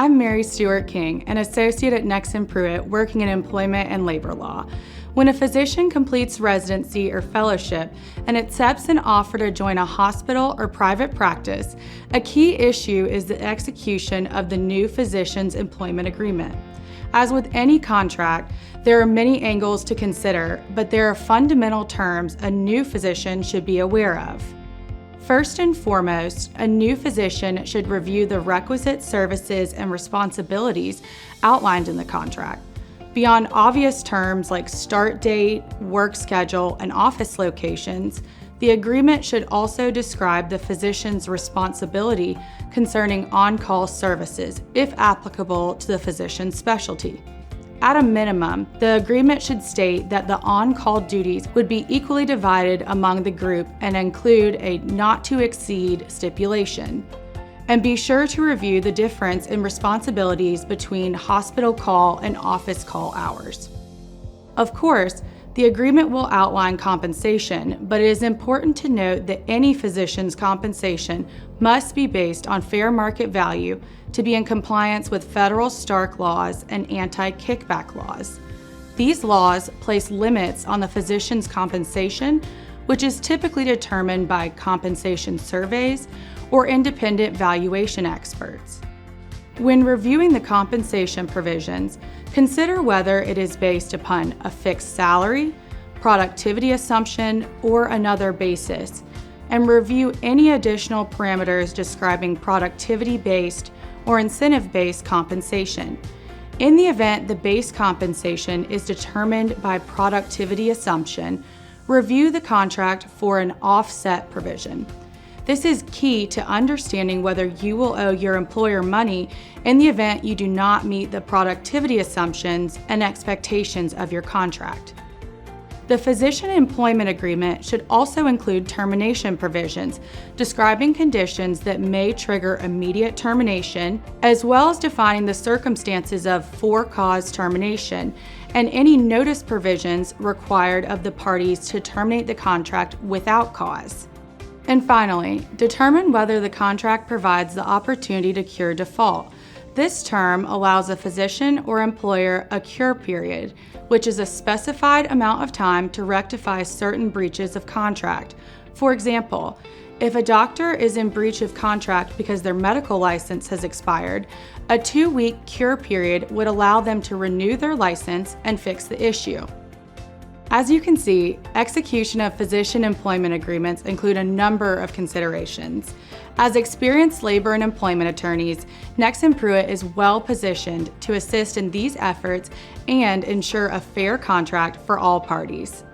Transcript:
I'm Mary Stuart King, an associate at Nexsen Pruet working in employment and labor law. When a physician completes residency or fellowship and accepts an offer to join a hospital or private practice, a key issue is the execution of the new physician's employment agreement. As with any contract, there are many angles to consider, but there are fundamental terms a new physician should be aware of. First and foremost, a new physician should review the requisite services and responsibilities outlined in the contract. Beyond obvious terms like start date, work schedule, and office locations, the agreement should also describe the physician's responsibility concerning on-call services, if applicable to the physician's specialty. At a minimum, the agreement should state that the on-call duties would be equally divided among the group and include a not-to-exceed stipulation. And be sure to review the difference in responsibilities between hospital call and office call hours. Of course, the agreement will outline compensation, but it is important to note that any physician's compensation must be based on fair market value to be in compliance with federal Stark laws and anti-kickback laws. These laws place limits on the physician's compensation, which is typically determined by compensation surveys or independent valuation experts. When reviewing the compensation provisions, consider whether it is based upon a fixed salary, productivity assumption, or another basis, and review any additional parameters describing productivity-based or incentive-based compensation. In the event the base compensation is determined by productivity assumption, review the contract for an offset provision. This is key to understanding whether you will owe your employer money in the event you do not meet the productivity assumptions and expectations of your contract. The physician employment agreement should also include termination provisions describing conditions that may trigger immediate termination, as well as defining the circumstances of for-cause termination and any notice provisions required of the parties to terminate the contract without cause. And finally, determine whether the contract provides the opportunity to cure default. This term allows a physician or employer a cure period, which is a specified amount of time to rectify certain breaches of contract. For example, if a doctor is in breach of contract because their medical license has expired, a 2-week cure period would allow them to renew their license and fix the issue. As you can see, execution of physician employment agreements include a number of considerations. As experienced labor and employment attorneys, Nexsen Pruet is well positioned to assist in these efforts and ensure a fair contract for all parties.